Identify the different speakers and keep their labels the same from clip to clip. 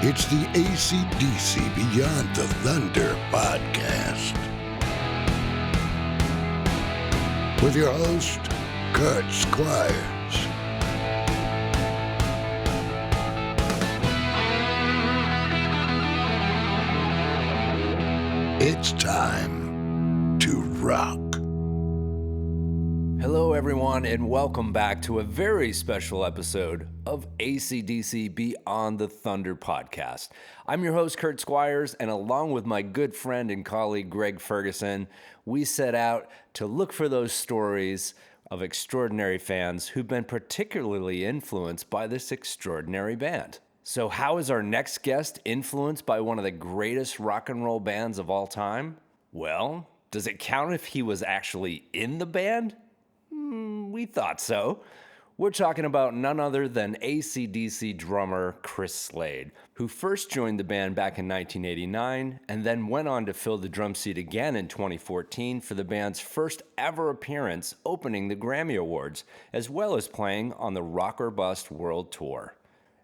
Speaker 1: It's the AC/DC Beyond the Thunder podcast. With your host, Kurt Squires. It's time to rock.
Speaker 2: Hello, everyone, and welcome back to a very special episode of AC/DC Beyond the Thunder podcast. I'm your host, Kurt Squires, and along with my good friend and colleague, Greg Ferguson, we set out to look for those stories of extraordinary fans who've been particularly influenced by this extraordinary band. So how is our next guest influenced by one of the greatest rock and roll bands of all time? Well, does it count if he was actually in the band? We thought so. We're talking about none other than AC/DC drummer Chris Slade, who first joined the band back in 1989 and then went on to fill the drum seat again in 2014 for the band's first ever appearance opening the Grammy Awards, as well as playing on the Rock or Bust World Tour.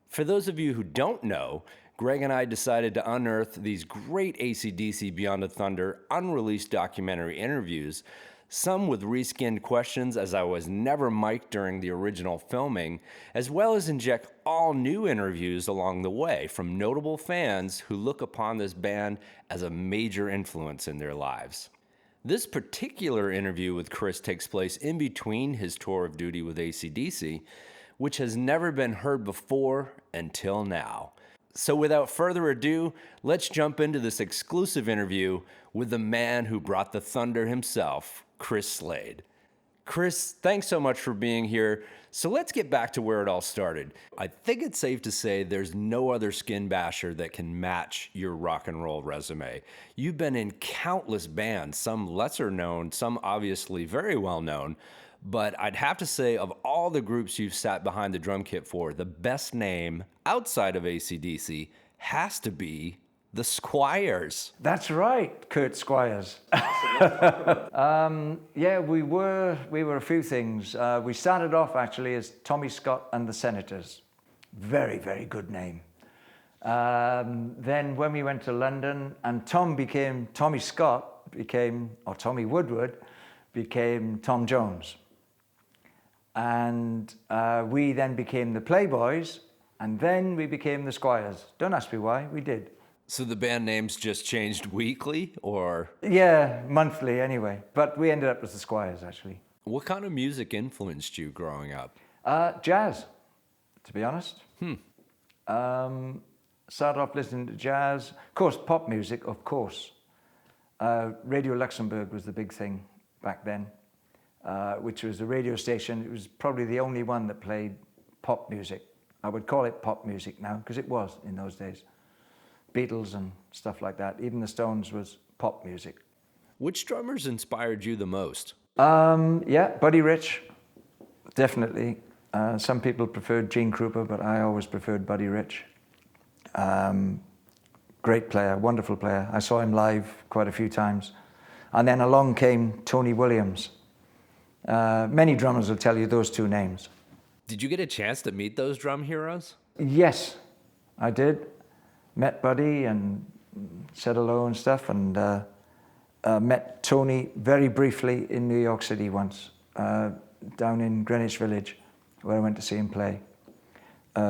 Speaker 2: For those of you who don't know, Greg and I decided to unearth these great AC/DC Beyond the Thunder unreleased documentary interviews, some with reskinned questions as I was never mic'd during the original filming, as well as inject all new interviews along the way from notable fans who look upon this band as a major influence in their lives. This particular interview with Chris takes place in between his tour of duty with AC/DC, which has never been heard before until now. So without further ado, let's jump into this exclusive interview with the man who brought the thunder himself, Chris Slade. Chris, thanks so much for being here. So let's get back to where it all started. I think it's safe to say there's no other skin basher that can match your rock and roll resume. You've been in countless bands, some lesser known, some obviously very well known. But I'd have to say, of all the groups you've sat behind the drum kit for, the best name outside of AC/DC has to be the Squires.
Speaker 3: That's right, Kurt Squires. Yeah, we were a few things. We started off actually as Tommy Scott and the Senators. Very, very good name. Then when we went to London and Tommy Woodward became Tom Jones. And we then became the Playboys, and then we became the Squires. Don't ask me why, we did.
Speaker 2: So the band names just changed weekly, or?
Speaker 3: Yeah, monthly anyway. But we ended up as the Squires, actually.
Speaker 2: What kind of music influenced you growing up?
Speaker 3: Jazz, to be honest. Started off listening to jazz. Of course, pop music, of course. Radio Luxembourg was the big thing back then. Which was a radio station. It was probably the only one that played pop music. I would call it pop music now, because it was in those days. Beatles and stuff like that. Even the Stones was pop music.
Speaker 2: Which drummers inspired you the most?
Speaker 3: Yeah, Buddy Rich, definitely. Some people preferred Gene Krupa, but I always preferred Buddy Rich. Great player, wonderful player. I saw him live quite a few times. And then along came Tony Williams. Many drummers will tell you those two names.
Speaker 2: Did you get a chance to meet those drum heroes?
Speaker 3: Yes, I did. Met Buddy and said hello and stuff, and met Tony very briefly in New York City once, down in Greenwich Village, where I went to see him play.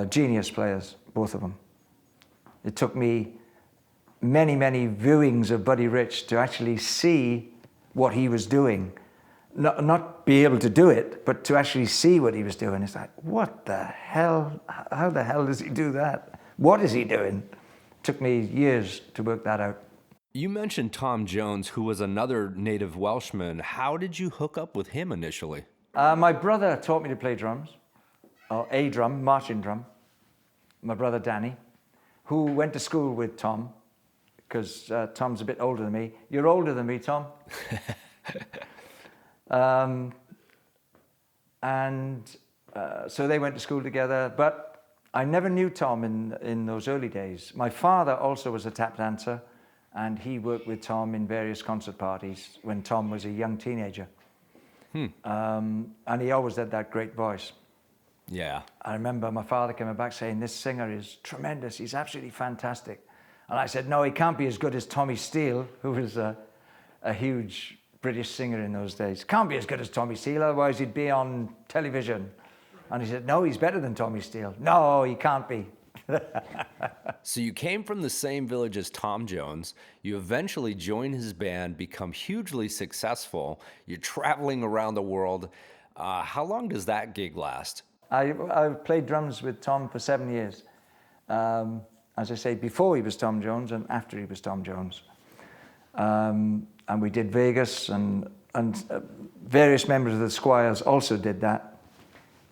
Speaker 3: Genius players, both of them. It took me many, many viewings of Buddy Rich to actually see what he was doing. Not be able to do it, but to actually see what he was doing. It's like, what the hell? How the hell does he do that? What is he doing? It took me years to work that out.
Speaker 2: You mentioned Tom Jones, who was another native Welshman. How did you hook up with him initially?
Speaker 3: My brother taught me to play drums, or a drum, marching drum. My brother Danny, who went to school with Tom, because Tom's a bit older than me. You're older than me, Tom. So they went to school together, but I never knew Tom in those early days. My father also was a tap dancer, and he worked with Tom in various concert parties when Tom was a young teenager. And he always had that great voice.
Speaker 2: Yeah.
Speaker 3: I remember my father coming back saying, this singer is tremendous, he's absolutely fantastic. And I said, no, he can't be as good as Tommy Steele, who was a huge British singer in those days. Can't be as good as Tommy Steele, otherwise he'd be on television. And he said, no, he's better than Tommy Steele. No, he can't be.
Speaker 2: So you came from the same village as Tom Jones. You eventually join his band, become hugely successful. You're traveling around the world. How long does that gig last?
Speaker 3: I played drums with Tom for 7 years. As I say, before he was Tom Jones and after he was Tom Jones. And we did Vegas, and various members of the Squires also did that.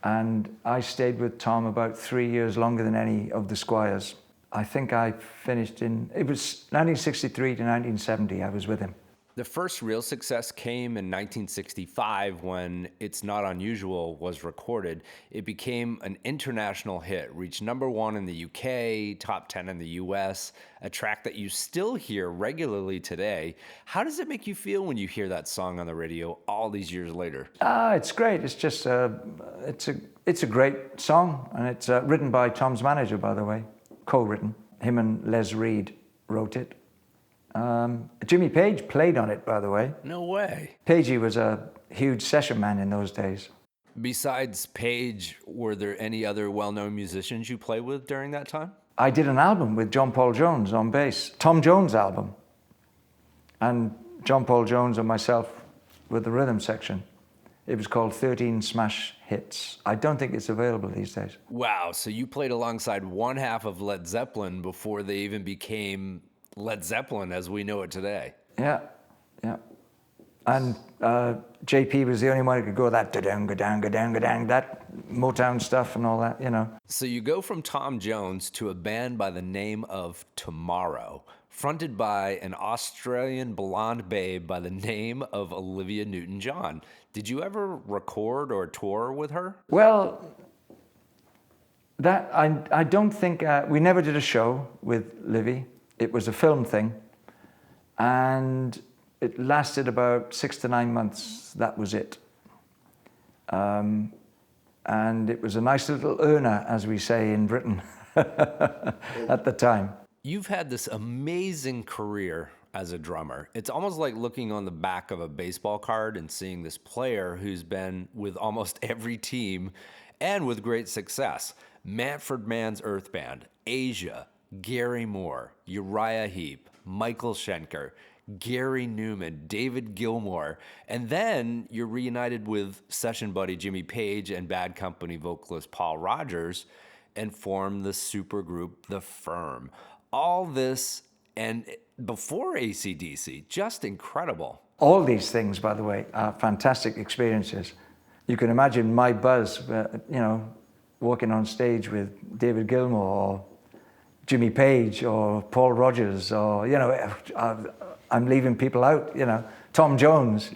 Speaker 3: And I stayed with Tom about 3 years longer than any of the Squires. I think I finished it was 1963 to 1970 I was with him.
Speaker 2: The first real success came in 1965 when It's Not Unusual was recorded. It became an international hit, reached #1 in the UK, top 10 in the US, a track that you still hear regularly today. How does it make you feel when you hear that song on the radio all these years later?
Speaker 3: It's great. It's just, it's a great song, and it's written by Tom's manager, by the way, co-written. Him and Les Reed wrote it. Jimmy Page played on it, by the way.
Speaker 2: No way.
Speaker 3: Pagey was a huge session man in those days.
Speaker 2: Besides Page, were there any other well-known musicians you played with during that time?
Speaker 3: I did an album with John Paul Jones on bass, Tom Jones album. And John Paul Jones and myself with the rhythm section. It was called 13 Smash Hits. I don't think it's available these days.
Speaker 2: Wow, so you played alongside one half of Led Zeppelin before they even became Led Zeppelin as we know it today.
Speaker 3: Yeah. And JP was the only one who could go that da-dang, ga-dang, ga-dang, ga-dang, that Motown stuff and all that, you know.
Speaker 2: So you go from Tom Jones to a band by the name of Tomorrow, fronted by an Australian blonde babe by the name of Olivia Newton-John. Did you ever record or tour with her?
Speaker 3: Well, that I don't think, we never did a show with Livy. It was a film thing, and it lasted about 6 to 9 months. That was it. And it was a nice little earner, as we say in Britain at the time.
Speaker 2: You've had this amazing career as a drummer. It's almost like looking on the back of a baseball card and seeing this player who's been with almost every team and with great success. Manfred Mann's Earth Band, Asia, Gary Moore, Uriah Heep, Michael Schenker, Gary Newman, David Gilmour, and then you're reunited with session buddy Jimmy Page and Bad Company vocalist Paul Rodgers and form the supergroup The Firm. All this and before AC/DC, just incredible.
Speaker 3: All these things, by the way, are fantastic experiences. You can imagine my buzz, walking on stage with David Gilmour or Jimmy Page or Paul Rodgers or, I'm leaving people out, Tom Jones,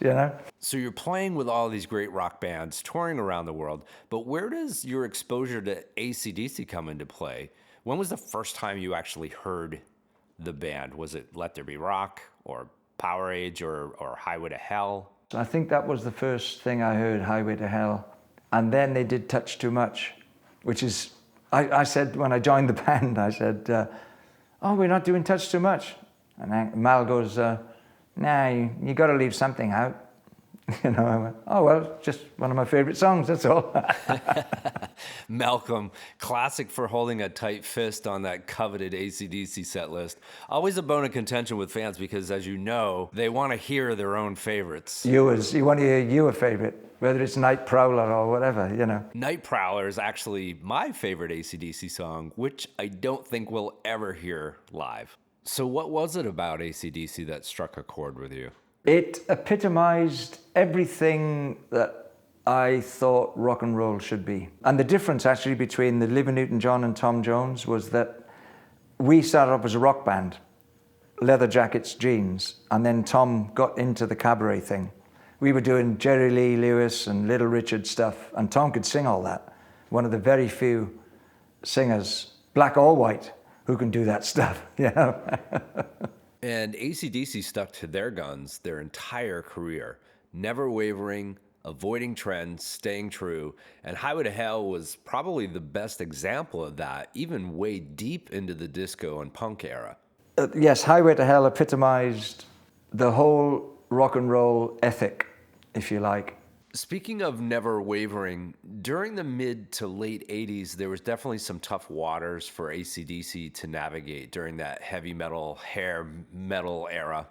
Speaker 2: So you're playing with all these great rock bands, touring around the world, but where does your exposure to AC/DC come into play? When was the first time you actually heard the band? Was it Let There Be Rock or Powerage or Highway to Hell?
Speaker 3: I think that was the first thing I heard, Highway to Hell. And then they did Touch Too Much, which is, I said, when I joined the band, I said, we're not doing Touch Too Much. And Mal goes, nah, you got to leave something out. I went, oh, well, just one of my favorite songs, that's all.
Speaker 2: Malcolm, classic for holding a tight fist on that coveted AC/DC set list. Always a bone of contention with fans because, as you know, they want to hear their own favorites.
Speaker 3: You want to hear your favorite, whether it's Night Prowler or whatever,
Speaker 2: Night Prowler is actually my favorite AC/DC song, which I don't think we'll ever hear live. So what was it about AC/DC that struck a chord with you?
Speaker 3: It epitomized everything that I thought rock and roll should be. And the difference actually between the Olivia Newton-John and Tom Jones was that we started off as a rock band, leather jackets, jeans, and then Tom got into the cabaret thing. We were doing Jerry Lee Lewis and Little Richard stuff, and Tom could sing all that. One of the very few singers, black or white, who can do that stuff,
Speaker 2: And AC/DC stuck to their guns their entire career, never wavering, avoiding trends, staying true, and Highway to Hell was probably the best example of that, even way deep into the disco and punk era.
Speaker 3: Yes, Highway to Hell epitomized the whole rock and roll ethic, if you like.
Speaker 2: Speaking of never wavering, during the mid to late 80s, there was definitely some tough waters for AC/DC to navigate during that heavy metal, hair metal era.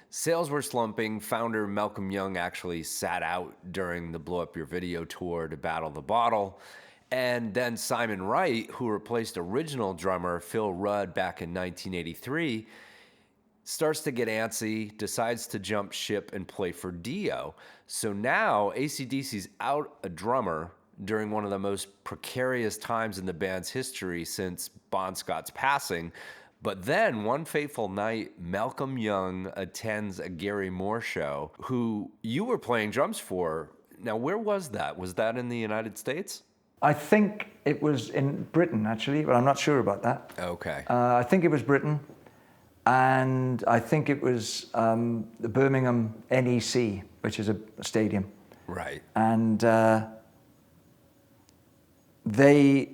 Speaker 2: Sales were slumping. Founder Malcolm Young actually sat out during the Blow Up Your Video tour to battle the bottle. And then Simon Wright, who replaced original drummer Phil Rudd back in 1983, starts to get antsy, decides to jump ship and play for Dio. So now AC/DC's out a drummer during one of the most precarious times in the band's history since Bon Scott's passing. But then one fateful night, Malcolm Young attends a Gary Moore show, who you were playing drums for. Now, where was that? Was that in the United States?
Speaker 3: I think it was in Britain, actually, but I'm not sure about that.
Speaker 2: Okay.
Speaker 3: I think it was Britain. And I think it was the Birmingham NEC, which is a stadium.
Speaker 2: Right.
Speaker 3: And they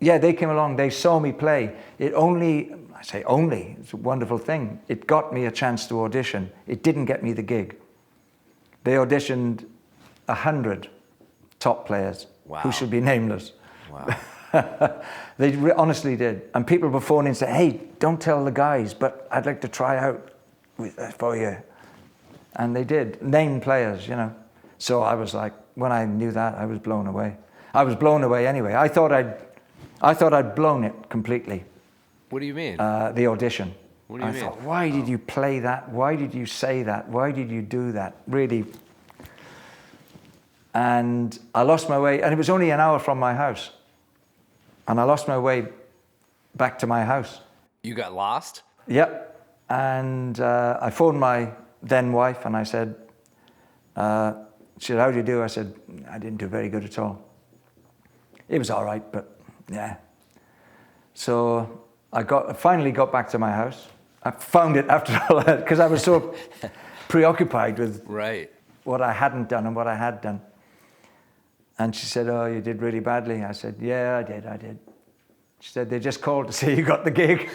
Speaker 3: came along. They saw me play. I say only, it's a wonderful thing. It got me a chance to audition. It didn't get me the gig. They auditioned 100 top players who should be nameless.
Speaker 2: Wow.
Speaker 3: They honestly did. And people would phone in and say, hey, don't tell the guys, but I'd like to try out for you. And they did, name players, you know. So I was like, when I knew that, I was blown away. I was blown away anyway. I thought I'd blown it completely.
Speaker 2: What do you mean?
Speaker 3: The audition.
Speaker 2: What do you mean?
Speaker 3: I thought, why did you play that? Why did you say that? Why did you do that? Really. And I lost my way, and it was only an hour from my house. And I lost my way back to my house.
Speaker 2: You got lost?
Speaker 3: Yep. And I phoned my then wife and I said, she said, how do you do? I said, I didn't do very good at all. It was all right, but yeah. So I finally got back to my house. I found it after all that because I was so preoccupied with what I hadn't done and what I had done. And she said, oh, you did really badly. I said, yeah, I did. She said, they just called to say you got the gig.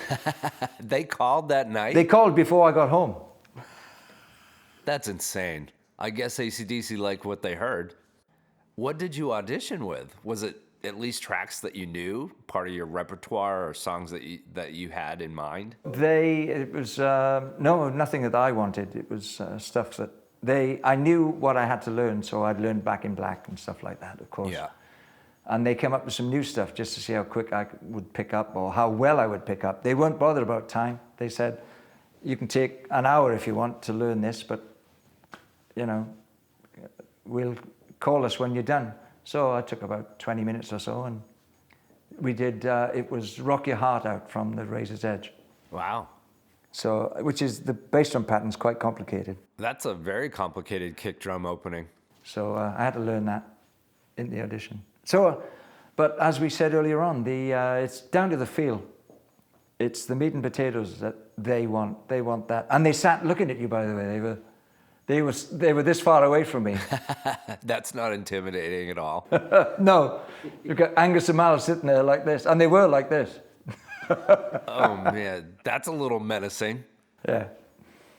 Speaker 2: They called that night?
Speaker 3: They called before I got home.
Speaker 2: That's insane. I guess AC/DC liked what they heard. What did you audition with? Was it at least tracks that you knew, part of your repertoire, or songs that you had in mind?
Speaker 3: It was, no, nothing that I wanted. It was stuff that I knew what I had to learn, so I'd learned Back in Black and stuff like that, of course.
Speaker 2: Yeah.
Speaker 3: And they came up with some new stuff just to see how quick I would pick up or how well I would pick up. They weren't bothered about time. They said, you can take an hour if you want to learn this, but, you know, we'll call us when you're done. So I took about 20 minutes or so, and we did, it was Rock Your Heart Out from the Razor's Edge.
Speaker 2: Wow.
Speaker 3: So, which is, the bass drum pattern's quite complicated.
Speaker 2: That's a very complicated kick drum opening.
Speaker 3: So I had to learn that in the audition. So, but as we said earlier on, it's down to the feel. It's the meat and potatoes that they want. They want that. And they sat looking at you, by the way. They were this far away from me.
Speaker 2: That's not intimidating at all.
Speaker 3: No. You've got Angus and Mal sitting there like this. And they were like this.
Speaker 2: Oh, man. That's a little menacing.
Speaker 3: Yeah.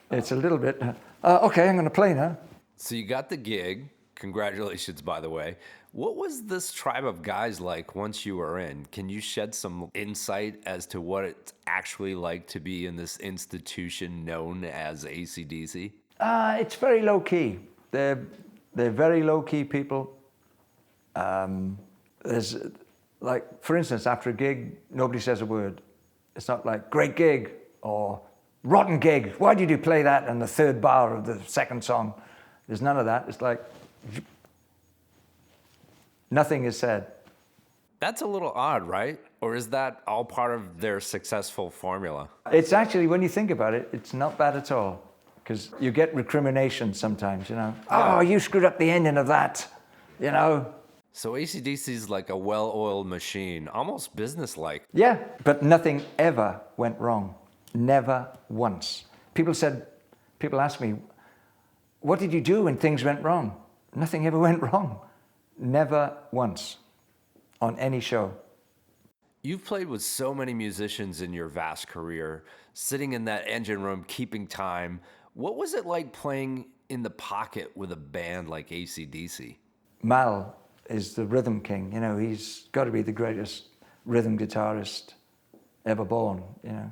Speaker 3: It's a little bit. Okay, I'm going to play now.
Speaker 2: So you got the gig. Congratulations, by the way. What was this tribe of guys like once you were in? Can you shed some insight as to what it's actually like to be in this institution known as AC/DC?
Speaker 3: It's very low key. They're very low key people. There's like, for instance, after a gig, nobody says a word. It's not like great gig or rotten gig. Why did you play that in the third bar of the second song? There's none of that. It's like nothing is said.
Speaker 2: That's a little odd, right? Or is that all part of their successful formula?
Speaker 3: It's actually, when you think about it, it's not bad at all. Because you get recrimination sometimes, you know. Oh, you screwed up the ending of that, you know.
Speaker 2: So AC/DC is like a well-oiled machine, almost businesslike.
Speaker 3: Yeah, but nothing ever went wrong. Never once. People ask me, what did you do when things went wrong? nothing ever went wrong. Never once on any show.
Speaker 2: You've played with so many musicians in your vast career, sitting in that engine room, keeping time. What was it like playing in the pocket with a band like AC/DC?
Speaker 3: Mal is the rhythm king. You know, he's got to be the greatest rhythm guitarist ever born, you know.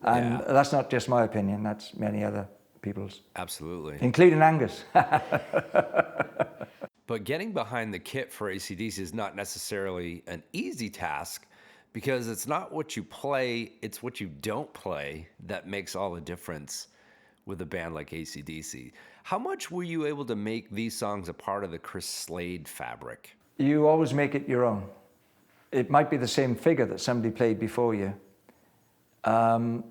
Speaker 3: And that's not just my opinion, that's many other people's.
Speaker 2: Absolutely.
Speaker 3: Including Angus.
Speaker 2: But getting behind the kit for AC/DC is not necessarily an easy task, because it's not what you play, it's what you don't play that makes all the difference with a band like AC/DC. How much were you able to make these songs a part of the Chris Slade fabric?
Speaker 3: You always make it your own. It might be the same figure that somebody played before you. I'm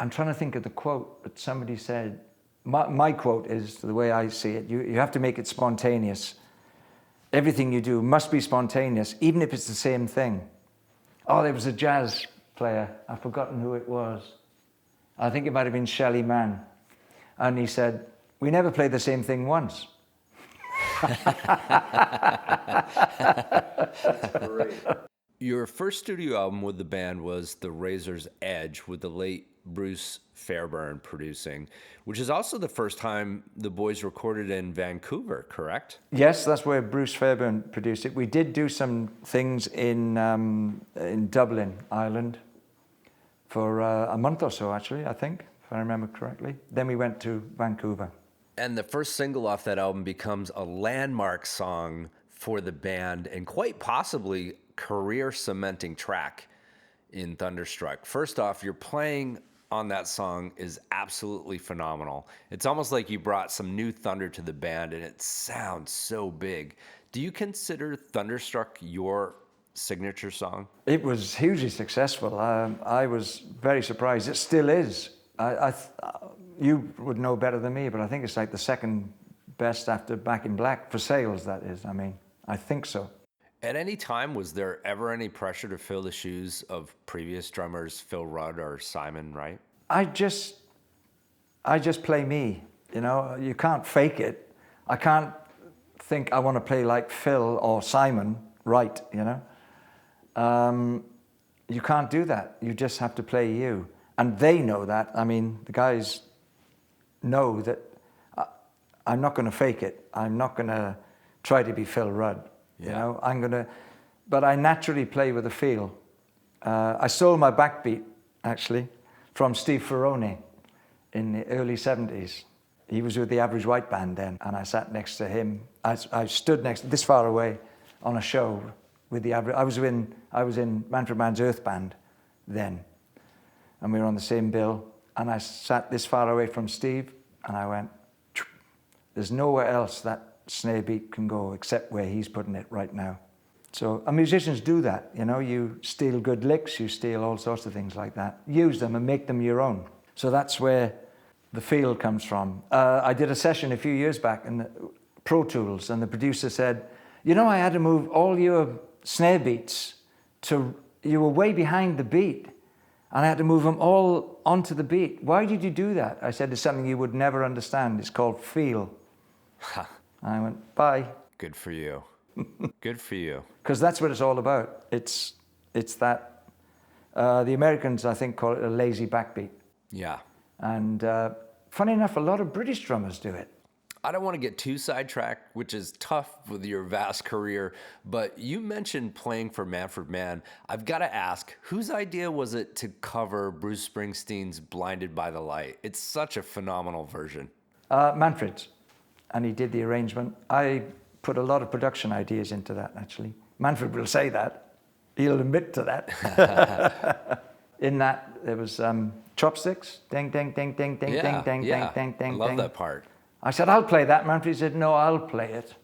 Speaker 3: trying to think of the quote, but somebody said, my quote is, the way I see it, you have to make it spontaneous. Everything you do must be spontaneous, even if it's the same thing. Oh, there was a jazz player, I've forgotten who it was. I think it might have been Shelly Mann. And he said, we never play the same thing once.
Speaker 2: That's great. Your first studio album with the band was The Razor's Edge, with the late Bruce Fairbairn producing, which is also the first time the boys recorded in Vancouver, correct?
Speaker 3: Yes, that's where Bruce Fairbairn produced it. We did do some things in Dublin, Ireland, for a month or so, actually, I think, if I remember correctly. Then we went to Vancouver.
Speaker 2: And the first single off that album becomes a landmark song for the band, and quite possibly career-cementing track in Thunderstruck. First off, your playing on that song is absolutely phenomenal. It's almost like you brought some new thunder to the band, and it sounds so big. Do you consider Thunderstruck your signature song?
Speaker 3: It was hugely successful. I was very surprised. It still is. You would know better than me, but I think it's like the second best after Back in Black, for sales, that is. I mean, I think so.
Speaker 2: At any time, was there ever any pressure to fill the shoes of previous drummers, Phil Rudd or Simon Wright?
Speaker 3: I just play me, you know. You can't fake it. I can't think I want to play like Phil or Simon Wright, you know. You can't do that. You just have to play you. And they know that. I mean, the guys know that I'm not going to fake it. I'm not going to try to be Phil Rudd. You know, but I naturally play with a feel. I stole my backbeat, actually, from Steve Ferrone in the early 70s. He was with the Average White Band then, and I sat next to him. I stood this far away on a show with the Average. I was in Manfred Mann's Earth Band then, and we were on the same bill, and I sat this far away from Steve, and I went, there's nowhere else that snare beat can go except where he's putting it right now. So, and musicians do that, you know. You steal good licks, you steal all sorts of things like that. Use them and make them your own. So that's where the feel comes from. I did a session a few years back in the Pro Tools, and the producer said, you know, I had to move all your snare beats you were way behind the beat, and I had to move them all onto the beat. Why did you do that? I said, it's something you would never understand. It's called feel. I went, bye.
Speaker 2: Good for you. Good for you.
Speaker 3: Because that's what it's all about. It's that, the Americans, I think, call it a lazy backbeat.
Speaker 2: Yeah.
Speaker 3: And funny enough, a lot of British drummers do it.
Speaker 2: I don't want to get too sidetracked, which is tough with your vast career, but you mentioned playing for Manfred Mann. I've got to ask, whose idea was it to cover Bruce Springsteen's Blinded by the Light? It's such a phenomenal version.
Speaker 3: Manfred's. And he did the arrangement. I put a lot of production ideas into that, actually. Manfred will say that. He'll admit to that. In that, there was chopsticks. Ding, ding, ding, ding, ding, ding, ding, ding, ding, ding.
Speaker 2: I love that part.
Speaker 3: I said, I'll play that. Manfred said, no, I'll play it.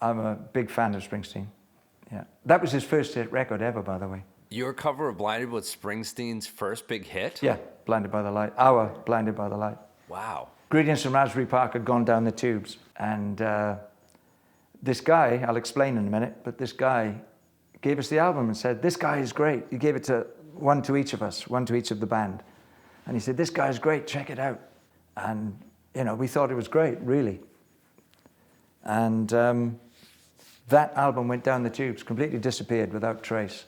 Speaker 3: I'm a big fan of Springsteen. Yeah. That was his first hit record ever, by the way.
Speaker 2: Your cover of Blinded was Springsteen's first big hit?
Speaker 3: Yeah, Blinded by the Light. Our Blinded by the Light.
Speaker 2: Wow.
Speaker 3: Greetings from Raspberry Park had gone down the tubes. And this guy, I'll explain in a minute, but this guy gave us the album and said, this guy is great. He gave it to one to each of us, one to each of the band. And he said, this guy's great, check it out. And, we thought it was great, really. And that album went down the tubes, completely disappeared without trace.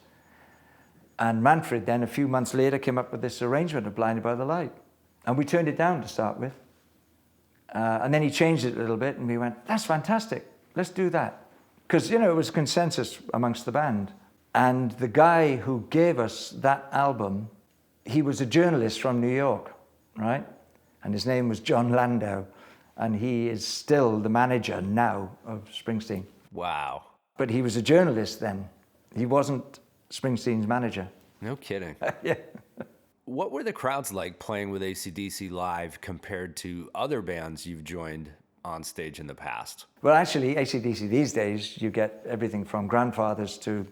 Speaker 3: And Manfred then, a few months later, came up with this arrangement of Blinded by the Light. And we turned it down to start with. And then he changed it a little bit, and we went, that's fantastic, let's do that. Because, it was consensus amongst the band. And the guy who gave us that album, he was a journalist from New York, right? And his name was John Landau. And he is still the manager now of Springsteen.
Speaker 2: Wow.
Speaker 3: But he was a journalist then. He wasn't Springsteen's manager.
Speaker 2: No kidding.
Speaker 3: Yeah.
Speaker 2: What were the crowds like playing with AC/DC live compared to other bands you've joined on stage in the past?
Speaker 3: Well, actually, AC/DC these days, you get everything from grandfathers to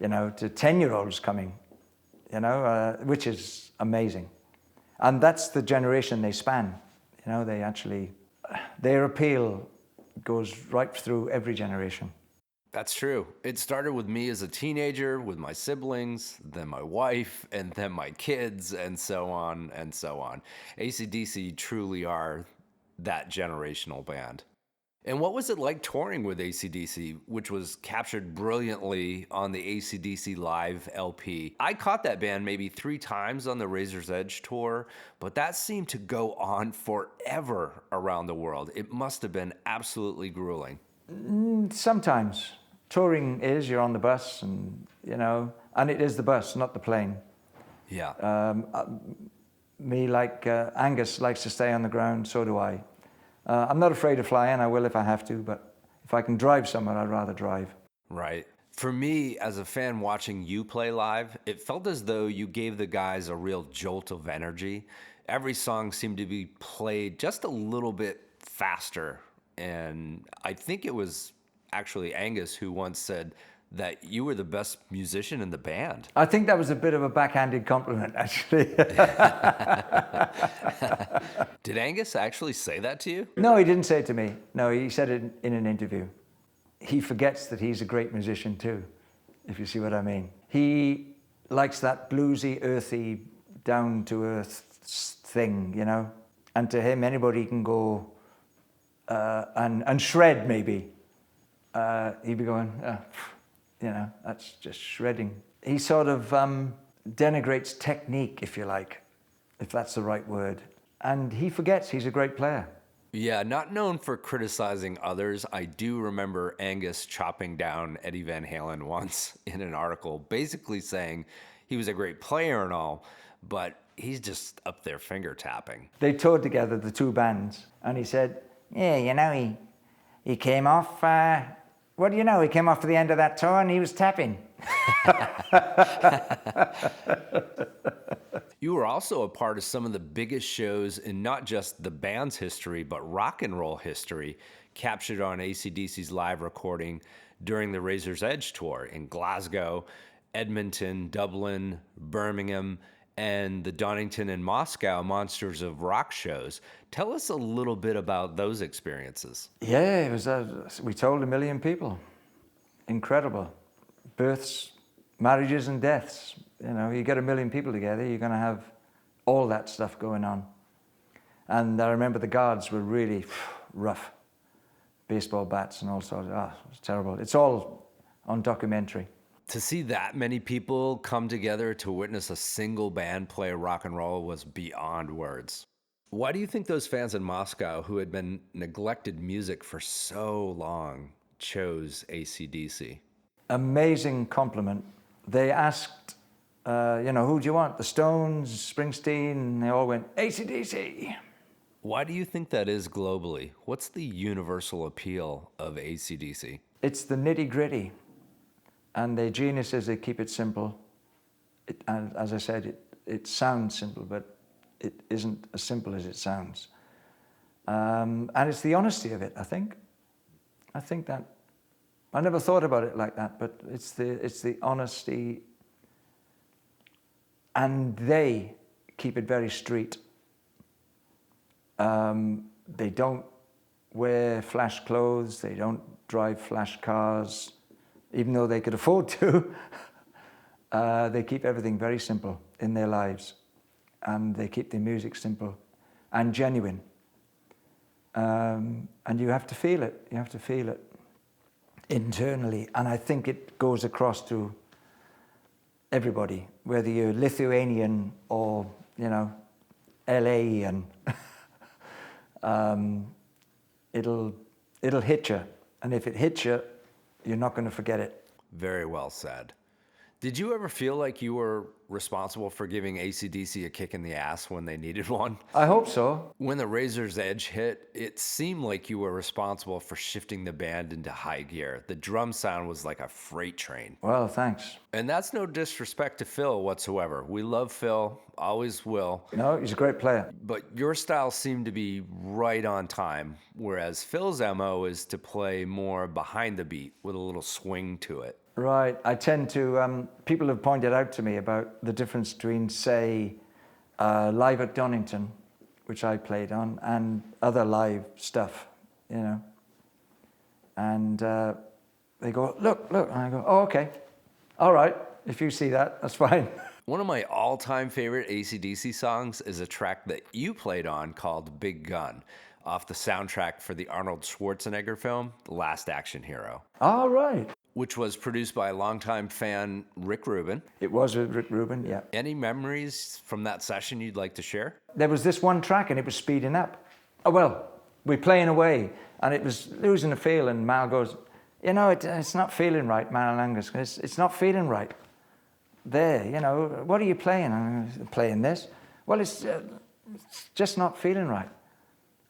Speaker 3: 10-year-olds coming, which is amazing. And that's the generation they span. Their appeal goes right through every generation.
Speaker 2: That's true. It started with me as a teenager, with my siblings, then my wife, and then my kids, and so on and so on. AC/DC truly are that generational band. And what was it like touring with AC/DC, which was captured brilliantly on the AC/DC Live LP? I caught that band maybe 3 times on the Razor's Edge tour, but that seemed to go on forever around the world. It must have been absolutely grueling.
Speaker 3: Sometimes. Touring is, you're on the bus, and it is the bus, not the plane.
Speaker 2: Yeah.
Speaker 3: Angus likes to stay on the ground, so do I. I'm not afraid of flying, I will if I have to, but if I can drive somewhere, I'd rather drive.
Speaker 2: Right. For me, as a fan watching you play live, it felt as though you gave the guys a real jolt of energy. Every song seemed to be played just a little bit faster, and I think it was actually Angus who once said that you were the best musician in the band.
Speaker 3: I think that was a bit of a backhanded compliment, actually.
Speaker 2: Did Angus actually say that to you?
Speaker 3: No, he didn't say it to me. No, he said it in an interview. He forgets that he's a great musician too, if you see what I mean. He likes that bluesy, earthy, down-to-earth thing, And to him, anybody can go and shred, maybe. He'd be going, that's just shredding. He sort of denigrates technique, if you like, if that's the right word. And he forgets he's a great player.
Speaker 2: Yeah, not known for criticizing others, I do remember Angus chopping down Eddie Van Halen once in an article, basically saying he was a great player and all, but he's just up there finger tapping.
Speaker 3: They toured together, the two bands, and he said, yeah, he came off, what do you know, he came off to the end of that tour and he was tapping.
Speaker 2: You were also a part of some of the biggest shows in not just the band's history, but rock and roll history, captured on AC/DC's live recording during the Razor's Edge tour in Glasgow, Edmonton, Dublin, Birmingham, and the Donington and Moscow Monsters of Rock shows. Tell us a little bit about those experiences.
Speaker 3: Yeah, it was. We told 1 million people. Incredible. Births, marriages, and deaths. You get 1 million people together, you're going to have all that stuff going on. And I remember the guards were really rough. Baseball bats and all sorts. It was terrible. It's all on documentary.
Speaker 2: To see that many people come together to witness a single band play rock and roll was beyond words. Why do you think those fans in Moscow, who had been neglected music for so long, chose AC/DC?
Speaker 3: Amazing compliment. They asked, who do you want? The Stones, Springsteen? They all went, AC/DC.
Speaker 2: Why do you think that is globally? What's the universal appeal of AC/DC?
Speaker 3: It's the nitty-gritty. And their genius is they keep it simple. And as I said, it sounds simple, but it isn't as simple as it sounds. And it's the honesty of it, I think. I think that, I never thought about it like that, but it's the honesty. And they keep it very street. They don't wear flash clothes, they don't drive flash cars, even though they could afford to. They keep everything very simple in their lives, and they keep their music simple. and genuine. And you have to feel it. You have to feel it internally. And I think it goes across to everybody, whether you're Lithuanian or, LA, and it'll hit you. And if it hits you, you're not going to forget it.
Speaker 2: Very well said. Did you ever feel like you were responsible for giving AC/DC a kick in the ass when they needed one?
Speaker 3: I hope so.
Speaker 2: When the Razor's Edge hit, it seemed like you were responsible for shifting the band into high gear. The drum sound was like a freight train.
Speaker 3: Well, thanks.
Speaker 2: And that's no disrespect to Phil whatsoever. We love Phil, always will.
Speaker 3: No, he's a great player.
Speaker 2: But your style seemed to be right on time, whereas Phil's MO is to play more behind the beat with a little swing to it.
Speaker 3: Right. I tend to, people have pointed out to me about the difference between, say, Live at Donington, which I played on, and other live stuff, And they go, look. And I go, oh, okay. All right. If you see that, that's fine.
Speaker 2: One of my all-time favorite AC/DC songs is a track that you played on called Big Gun, off the soundtrack for the Arnold Schwarzenegger film, The Last Action Hero.
Speaker 3: All right.
Speaker 2: Which was produced by longtime fan Rick Rubin.
Speaker 3: It was with Rick Rubin, yeah.
Speaker 2: Any memories from that session you'd like to share?
Speaker 3: There was this one track and it was speeding up. Oh, well, we're playing away and it was losing the feel, and Mal goes, it's not feeling right, Mal and Angus. It's not feeling right. There, what are you playing? I'm playing this. Well, it's just not feeling right.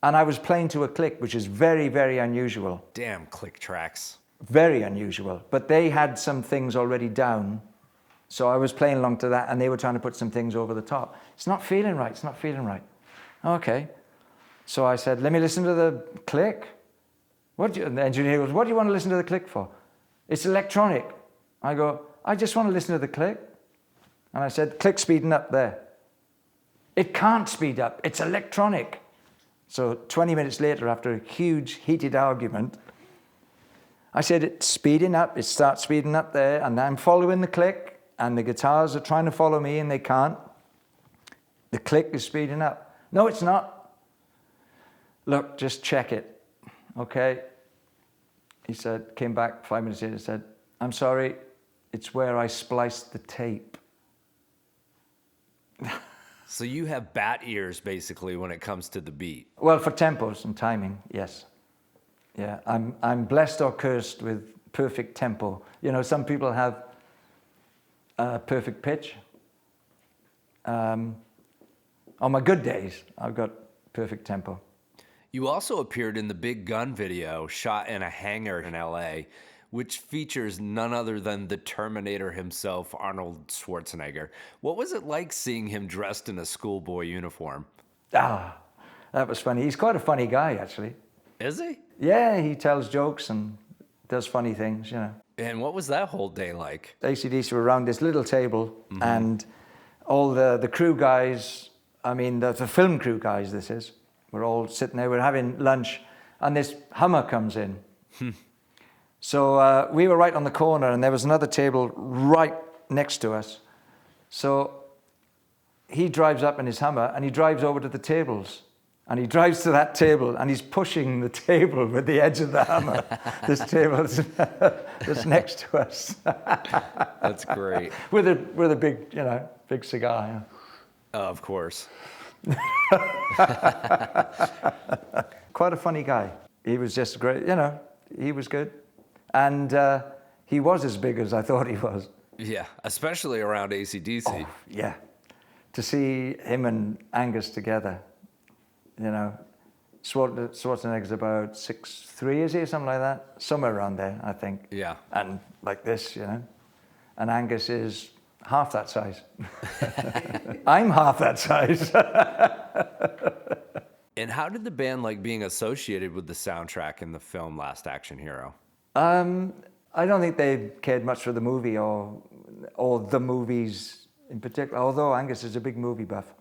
Speaker 3: And I was playing to a click, which is very, very unusual.
Speaker 2: Damn click tracks.
Speaker 3: Very unusual, but they had some things already down, so I was playing along to that, and they were trying to put some things over the top. It's not feeling right. It's not feeling right. Okay, so I said, let me listen to the click. And the engineer goes, what do you want to listen to the click for? It's electronic. I go, I just want to listen to the click. And I said, click speeding up there. It can't speed up. It's electronic. So 20 minutes later, after a huge heated argument, I said, it's speeding up, it starts speeding up there, and I'm following the click, and the guitars are trying to follow me, and they can't. The click is speeding up. No, it's not. Look, just check it, okay? He said, came back 5 minutes later, said, I'm sorry, it's where I spliced the tape.
Speaker 2: So you have bat ears, basically, when it comes to the beat.
Speaker 3: Well, for tempos and timing, yes. Yeah, I'm blessed or cursed with perfect tempo. Some people have perfect pitch. On my good days, I've got perfect tempo.
Speaker 2: You also appeared in the Big Gun video shot in a hangar in LA, which features none other than the Terminator himself, Arnold Schwarzenegger. What was it like seeing him dressed in a schoolboy uniform?
Speaker 3: That was funny. He's quite a funny guy, actually.
Speaker 2: Is he?
Speaker 3: Yeah, he tells jokes and does funny things,
Speaker 2: And what was that whole day like?
Speaker 3: AC/DC were around this little table, and all the crew guys, the film crew guys, this is, we're all sitting there, we're having lunch, and this Hummer comes in. So we were right on the corner, and there was another table right next to us. So he drives up in his Hummer, and he drives over to the tables. And he drives to that table, and he's pushing the table with the edge of the hammer. This table that's next to us.
Speaker 2: That's great.
Speaker 3: With a big, big cigar. Yeah.
Speaker 2: Oh, of course.
Speaker 3: Quite a funny guy. He was just great, he was good. And he was as big as I thought he was.
Speaker 2: Yeah, especially around AC/DC.
Speaker 3: Oh, yeah. To see him and Angus together. Schwarzenegger's about 6'3", is he, something like that? Somewhere around there, I think.
Speaker 2: Yeah.
Speaker 3: And like this, And Angus is half that size. I'm half that size.
Speaker 2: And how did the band like being associated with the soundtrack in the film Last Action Hero?
Speaker 3: I don't think they cared much for the movie or the movies in particular, although Angus is a big movie buff.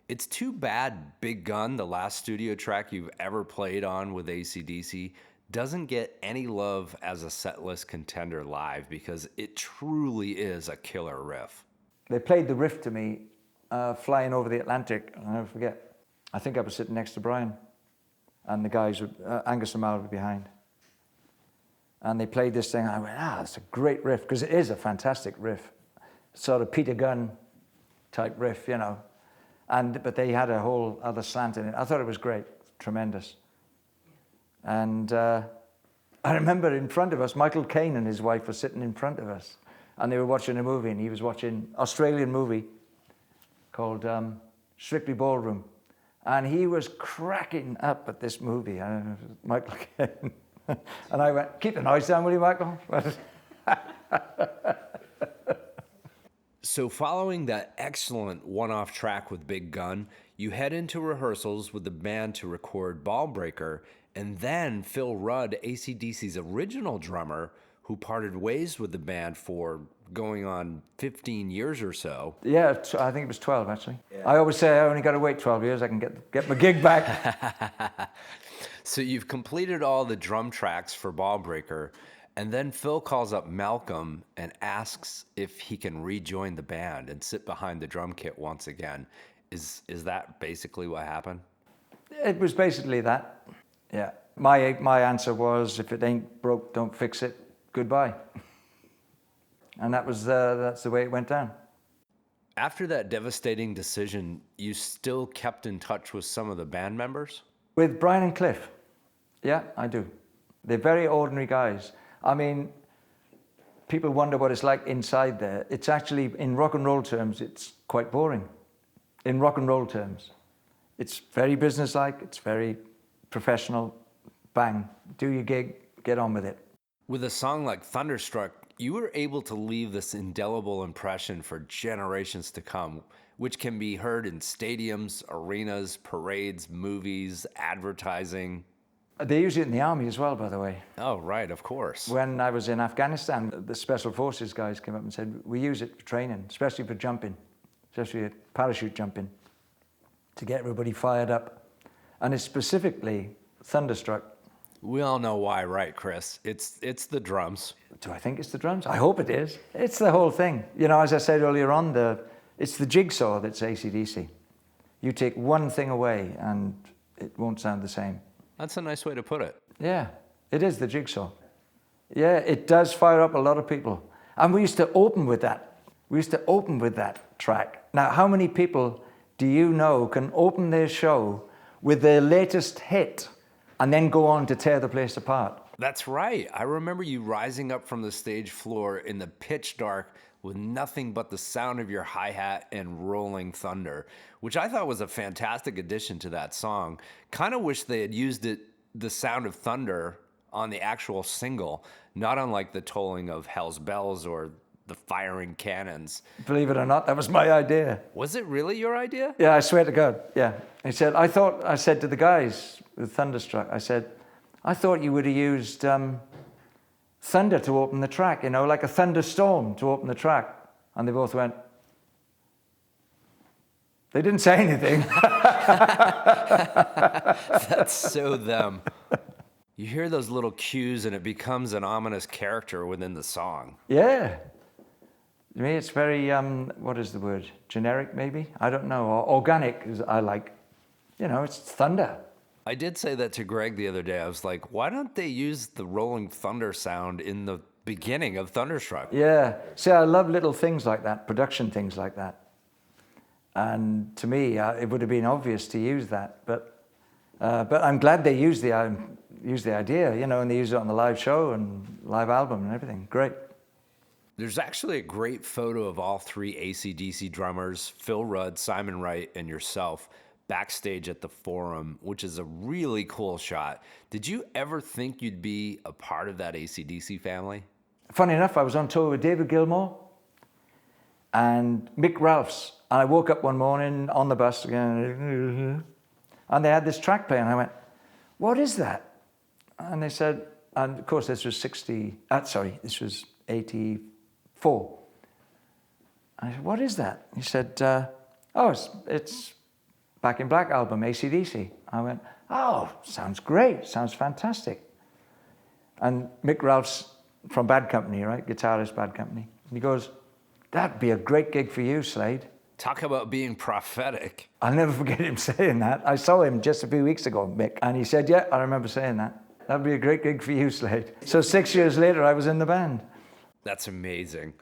Speaker 2: It's too bad Big Gun, the last studio track you've ever played on with AC/DC, doesn't get any love as a setlist contender live, because it truly is a killer riff.
Speaker 3: They played the riff to me flying over the Atlantic, I'll never forget. I think I was sitting next to Brian, and the guys, Angus and Mal were behind. And they played this thing, and I went, that's a great riff, because it is a fantastic riff. Sort of Peter Gunn type riff, you know. But they had a whole other slant in it. I thought it was great, tremendous. And I remember in front of us, Michael Caine and his wife were sitting in front of us, and they were watching a movie, and he was watching an Australian movie called Strictly Ballroom. And he was cracking up at this movie, Michael Caine. And I went, keep the noise down, will you, Michael?
Speaker 2: So following that excellent one-off track with Big Gun, you head into rehearsals with the band to record Ball Breaker, and then Phil Rudd, AC/DC's original drummer, who parted ways with the band for going on 15 years or so.
Speaker 3: Yeah, I think it was 12, actually. Yeah. I always say I only got to wait 12 years, I can get my gig back.
Speaker 2: So you've completed all the drum tracks for Ball Breaker, and then Phil calls up Malcolm and asks if he can rejoin the band and sit behind the drum kit once again. Is that basically what happened?
Speaker 3: It was basically that, yeah. My answer was, if it ain't broke, don't fix it, goodbye. And that's the way it went down.
Speaker 2: After that devastating decision, you still kept in touch with some of the band members?
Speaker 3: With Brian and Cliff, yeah, I do. They're very ordinary guys. I mean, people wonder what it's like inside there. It's actually, in rock and roll terms, it's quite boring. In rock and roll terms. It's very businesslike, it's very professional. Bang, do your gig, get on with it.
Speaker 2: With a song like Thunderstruck, you were able to leave this indelible impression for generations to come, which can be heard in stadiums, arenas, parades, movies, advertising.
Speaker 3: They use it in the army as well, by the way.
Speaker 2: Oh, right, of course.
Speaker 3: When I was in Afghanistan, the Special Forces guys came up and said, we use it for training, especially for jumping, especially parachute jumping, to get everybody fired up. And it's specifically Thunderstruck.
Speaker 2: We all know why, right, Chris? It's the drums.
Speaker 3: Do I think it's the drums? I hope it is. It's the whole thing. You know, as I said earlier on, it's the jigsaw that's AC/DC. You take one thing away and it won't sound the same.
Speaker 2: That's a nice way to put it.
Speaker 3: Yeah, it is the jigsaw. Yeah, it does fire up a lot of people. And we used to open with that. We used to open with that track. Now, how many people do you know can open their show with their latest hit and then go on to tear the place apart?
Speaker 2: That's right. I remember you rising up from the stage floor in the pitch dark with nothing but the sound of your hi-hat and rolling thunder, which I thought was a fantastic addition to that song. Kind of wish they had used the sound of thunder on the actual single, not unlike the tolling of Hell's Bells or the firing cannons.
Speaker 3: Believe it or not, that was my idea.
Speaker 2: Was it really your idea?
Speaker 3: Yeah, I swear to God, yeah. I said to the guys with Thunderstruck, I thought you would have used thunder to open the track, you know, like a thunderstorm to open the track. And they both went, they didn't say anything.
Speaker 2: That's so them. You hear those little cues and it becomes an ominous character within the song.
Speaker 3: Yeah. To me, it's very, what is the word? Generic, maybe? I don't know. Or organic, is I like. You know, it's thunder.
Speaker 2: I did say that to Greg the other day. I was like, why don't they use the rolling thunder sound in the beginning of Thunderstruck?
Speaker 3: Yeah. See, I love little things like that, production things like that. And to me, it would have been obvious to use that. But I'm glad they used the idea, you know, and they used it on the live show and live album and everything. Great.
Speaker 2: There's actually a great photo of all three AC/DC drummers, Phil Rudd, Simon Wright, and yourself, backstage at the Forum, which is a really cool shot. Did you ever think you'd be a part of that AC/DC family? Funny
Speaker 3: enough, I was on tour with David Gilmour and Mick Ralphs. And I woke up one morning on the bus again, and they had this track playing. I went, what is that? And they said, and of course this was 84. I said, what is that? He said, it's Back in Black album, AC/DC. I went, oh, sounds great, sounds fantastic. And Mick Ralphs from Bad Company, right, guitarist Bad Company, he goes, that'd be a great gig for you, Slade.
Speaker 2: Talk about being prophetic.
Speaker 3: I'll never forget him saying that. I saw him just a few weeks ago, Mick, and he said, yeah, I remember saying that. That'd be a great gig for you, Slade. So 6 years later, I was in the band.
Speaker 2: That's amazing.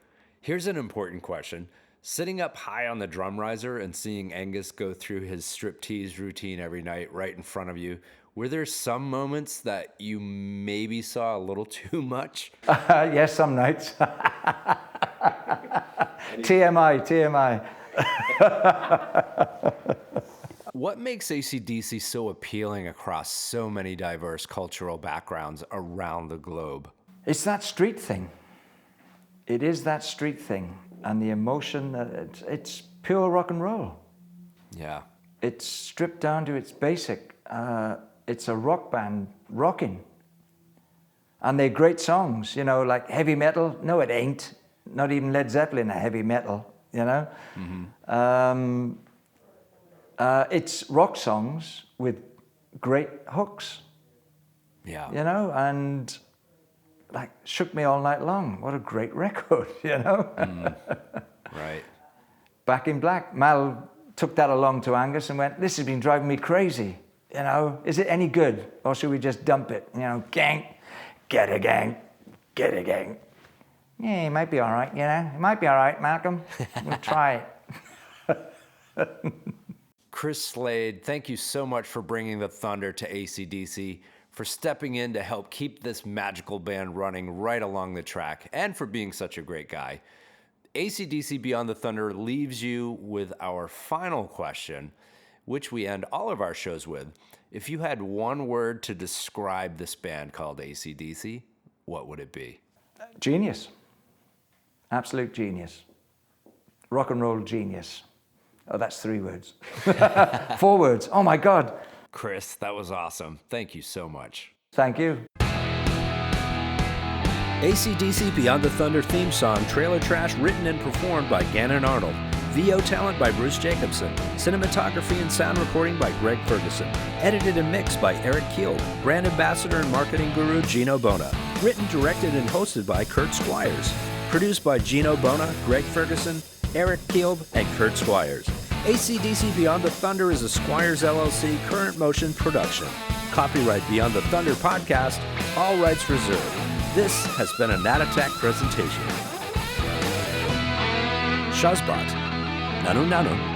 Speaker 2: Here's an important question. Sitting up high on the drum riser and seeing Angus go through his striptease routine every night right in front of you, were there some moments that you maybe saw a little too much?
Speaker 3: Yes, some nights. TMI.
Speaker 2: What makes AC/DC so appealing across so many diverse cultural backgrounds around the globe?
Speaker 3: It's that street thing. It is that street thing. And the emotion, it's pure rock and roll.
Speaker 2: Yeah.
Speaker 3: It's stripped down to its basic. It's a rock band rocking. And they're great songs, you know, like heavy metal. No, it ain't. Not even Led Zeppelin are heavy metal, you know? Mm-hmm. It's rock songs with great hooks.
Speaker 2: Yeah.
Speaker 3: You know, and like Shook Me All Night Long. What a great record, you know?
Speaker 2: Right.
Speaker 3: Back in Black, Mal took that along to Angus and went, this has been driving me crazy. You know, is it any good? Or should we just dump it? You know, gang, get a gang, get a gang. Yeah, it might be all right, you know? It might be all right, Malcolm. We'll try it.
Speaker 2: Chris Slade, thank you so much for bringing the thunder to AC/DC, for stepping in to help keep this magical band running right along the track, and for being such a great guy. AC/DC Beyond the Thunder leaves you with our final question, which we end all of our shows with. If you had one word to describe this band called AC/DC, what would it be?
Speaker 3: Genius. Absolute genius. Rock and roll genius. Oh, that's 3 words. 4 words. Oh, my God.
Speaker 2: Chris, that was awesome. Thank you so much.
Speaker 3: Thank you.
Speaker 2: AC/DC Beyond the Thunder theme song, Trailer Trash, written and performed by Gannon Arnold. VO talent by Bruce Jacobson. Cinematography and sound recording by Greg Ferguson. Edited and mixed by Eric Kiel. Brand ambassador and marketing guru Gino Bona. Written, directed, and hosted by Kurt Squires. Produced by Gino Bona, Greg Ferguson, Eric Kiel, and Kurt Squires. AC/DC Beyond the Thunder is a Squires LLC current motion production. Copyright Beyond the Thunder podcast, all rights reserved. This has been a Nat Attack presentation. Shazbot. Nano Nano.